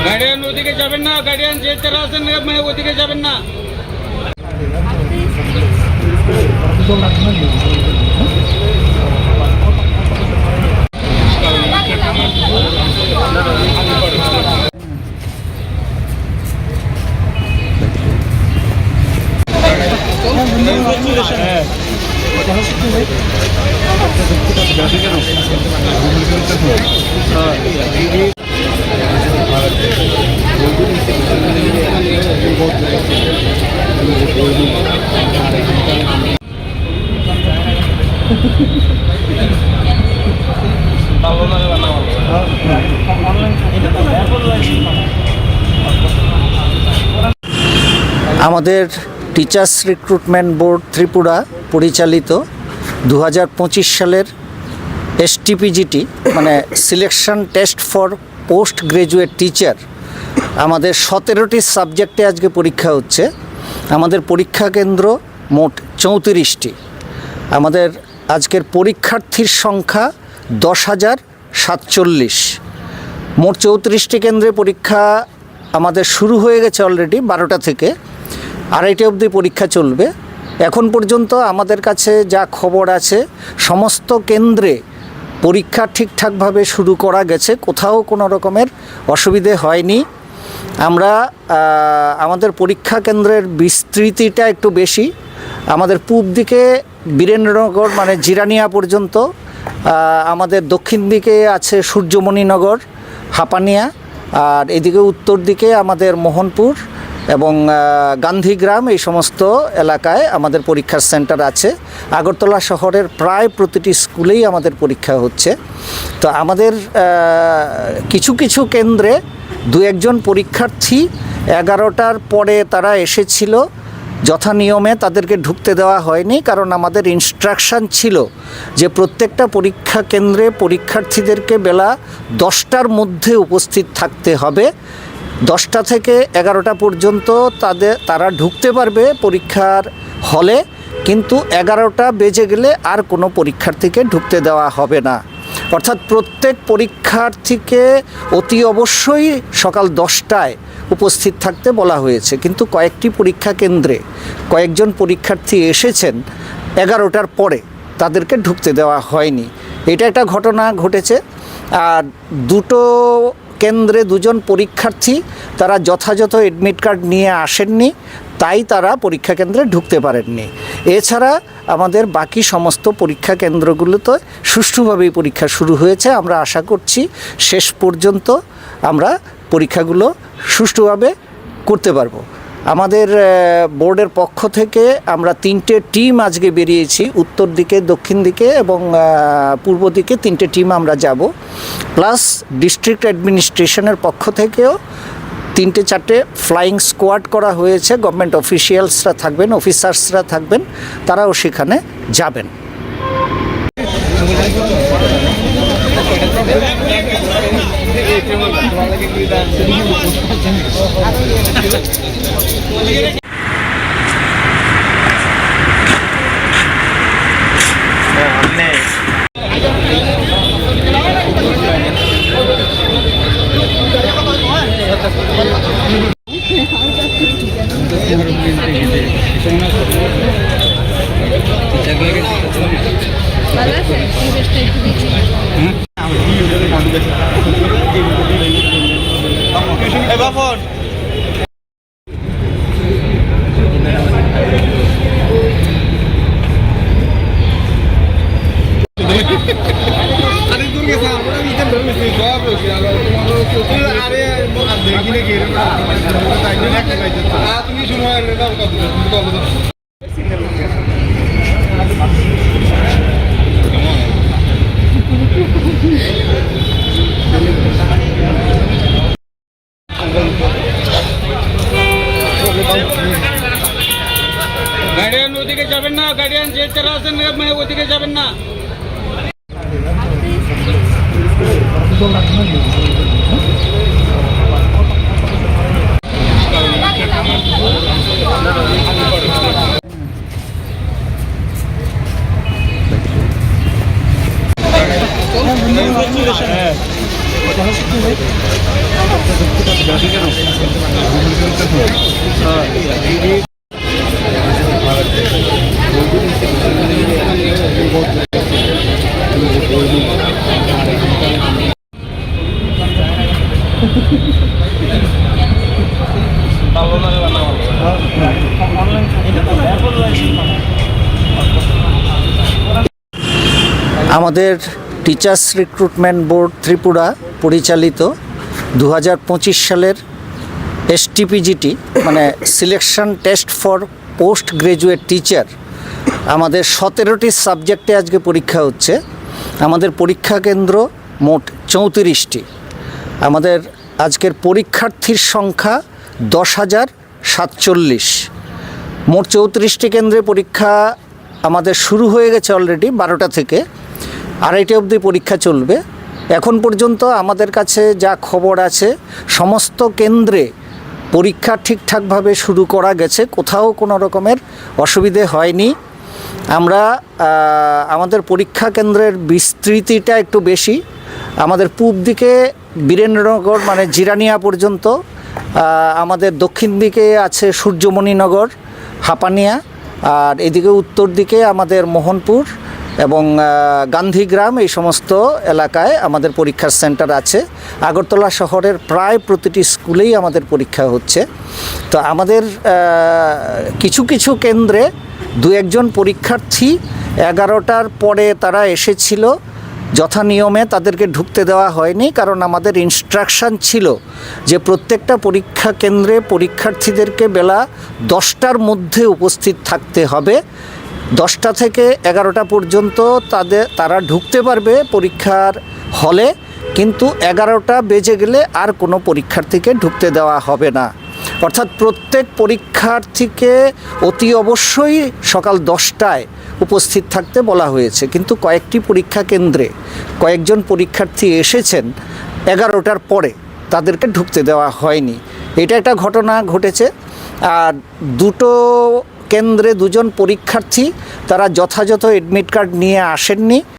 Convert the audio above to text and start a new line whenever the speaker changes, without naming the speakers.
Guardian ওদিকে যাবেন না, গার্ডিয়ান যে চালা আছেন ওদিকে যাবেন না।
আমাদের টিচার্স রিক্রুটমেন্ট বোর্ড ত্রিপুরা পরিচালিত 2025 সালের STPGT মানে selection test for post graduate teacher আমাদের 17টি সাবজেক্টে আজকে পরীক্ষা হচ্ছে। আমাদের পরীক্ষা কেন্দ্র মোট 34টি। আমাদের আজকের পরীক্ষার্থীর সংখ্যা 10,047। মোট 34টি কেন্দ্রে পরীক্ষা আমাদের শুরু হয়ে গেছে অলরেডি 12টা থেকে 2:30 অবধি পরীক্ষা চলবে। এখন পর্যন্ত আমাদের কাছে যা খবর আছে সমস্ত কেন্দ্রে পরীক্ষা ঠিকঠাকভাবে শুরু করা গেছে, কোথাও কোনো রকমের অসুবিধে হয়নি। আমরা আমাদের পরীক্ষা কেন্দ্রের বিস্তৃতিটা একটু বেশি। আমাদের পূব দিকে বীরেন্দ্রনগর মানে জিরানিয়া পর্যন্ত, আমাদের দক্ষিণ দিকে আছে সূর্যমণিনগর হাপানিয়া, আর এদিকে উত্তর দিকে আমাদের মোহনপুর এবং গান্ধীগ্রাম, এই সমস্ত এলাকায় আমাদের পরীক্ষার সেন্টার আছে। আগরতলা শহরের প্রায় প্রতিটি স্কুলেই আমাদের পরীক্ষা হচ্ছে। তো আমাদের কিছু কিছু কেন্দ্রে 2-1জন পরীক্ষার্থী 11টার পরে তারা এসেছিল, যথা নিয়মে তাদেরকে ঢুকতে দেওয়া হয়নি, কারণ আমাদের ইনস্ট্রাকশান ছিল যে প্রত্যেকটা পরীক্ষা কেন্দ্রে পরীক্ষার্থীদেরকে বেলা 10টার মধ্যে উপস্থিত থাকতে হবে। 10টা থেকে 11টা পর্যন্ত তারা ঢুকতে পারবে পরীক্ষার হলে, কিন্তু 11টা বেজে গেলে আর কোনো পরীক্ষার্থীকে ঢুকতে দেওয়া হবে না। অর্থাৎ প্রত্যেক পরীক্ষার্থীকে অতি অবশ্যই সকাল 10টায় উপস্থিত থাকতে বলা হয়েছে। কিন্তু কয়েকটি পরীক্ষা কেন্দ্রে কয়েকজন পরীক্ষার্থী এসেছেন 11টার পরে, তাদেরকে ঢুকতে দেওয়া হয়নি। এটা একটা ঘটনা ঘটেছে। আর দুটো কেন্দ্রে 2জন পরীক্ষার্থী তারা যথাযথ অ্যাডমিট কার্ড নিয়ে আসেননি, তাই তারা পরীক্ষা কেন্দ্রে ঢুকতে পারেননি। এছাড়া আমাদের বাকি সমস্ত পরীক্ষা কেন্দ্রগুলোতে সুষ্ঠুভাবেই পরীক্ষা শুরু হয়েছে। আমরা আশা করছি শেষ পর্যন্ত আমরা পরীক্ষাগুলো সুষ্ঠুভাবে করতে পারবো। আমাদের বোর্ডের পক্ষ থেকে আমরা 3টে টিম আজকে বেরিয়েছি, উত্তর দিকে, দক্ষিণ দিকে এবং পূর্ব দিকে 3টে টিম আমরা যাব। প্লাস ডিস্ট্রিক্ট অ্যাডমিনিস্ট্রেশনের পক্ষ থেকেও 3-4টে ফ্লাইং স্কোয়াড করা হয়েছে। গভর্নমেন্ট অফিসিয়ালসরা থাকবেন, অফিসার্সরা থাকবেন, তারাও সেখানে যাবেন।
কেমন আছো?
ভালো আছে পরিবেশটা একটু দেখি
তুমি শুনো গার্ডিয়ান ওদিকে যাবেন না, গার্ডিয়ান যে তারা আছেন ওদিকে যাবেন না।
আমাদের টিচার্স রিক্রুটমেন্ট বোর্ড ত্রিপুরা পরিচালিত 2025 সালের STPGT মানে selection test for post graduate teacher আমাদের 17টি সাবজেক্টে আজকে পরীক্ষা হচ্ছে। আমাদের পরীক্ষা কেন্দ্র মোট 34টি। আমাদের আজকের পরীক্ষার্থীর সংখ্যা 10,047। মোট 34টি কেন্দ্রে পরীক্ষা আমাদের শুরু হয়ে গেছে অলরেডি 12টা থেকে, 2:30 অবধি পরীক্ষা চলবে। এখন পর্যন্ত আমাদের কাছে যা খবর আছে সমস্ত কেন্দ্রে পরীক্ষা ঠিকঠাকভাবে শুরু করা গেছে, কোথাও কোনো রকমের অসুবিধে হয়নি। আমরা আমাদের পরীক্ষা কেন্দ্রের বিস্তৃতিটা একটু বেশি। আমাদের পূব দিকে বীরেন্দ্রনগর মানে জিরানিয়া পর্যন্ত, আমাদের দক্ষিণ দিকে আছে সূর্যমণিনগর, হাপানিয়া, আর এদিকে উত্তর দিকে আমাদের মোহনপুর এবং গান্ধীগ্রাম, এই সমস্ত এলাকায় আমাদের পরীক্ষার সেন্টার আছে। আগরতলা শহরের প্রায় প্রতিটি স্কুলেই আমাদের পরীক্ষা হচ্ছে। তো আমাদের কিছু কিছু কেন্দ্রে 2-1জন পরীক্ষার্থী 11টার পরে তারা এসেছিল, যথা নিয়মে তাদেরকে ঢুকতে দেওয়া হয়নি, কারণ আমাদের ইনস্ট্রাকশান ছিল যে প্রত্যেকটা পরীক্ষা কেন্দ্রে পরীক্ষার্থীদেরকে বেলা 10টার মধ্যে উপস্থিত থাকতে হবে। 10টা থেকে 11টা পর্যন্ত তারা ঢুকতে পারবে পরীক্ষার হলে, কিন্তু 11টা বেজে গেলে আর কোনো পরীক্ষার্থীকে ঢুকতে দেওয়া হবে না। অর্থাৎ প্রত্যেক পরীক্ষার্থীকে অতি অবশ্যই সকাল 10টায় উপস্থিত থাকতে বলা হয়েছে। কিন্তু কয়েকটি পরীক্ষা কেন্দ্রে কয়েকজন পরীক্ষার্থী এসেছেন 11টার পরে, তাদেরকে ঢুকতে দেওয়া হয়নি। এটা একটা ঘটনা ঘটেছে। আর দুটো কেন্দ্রে 2জন পরীক্ষার্থী তারা যথাযথ এডমিট কার্ড নিয়ে আসেননি,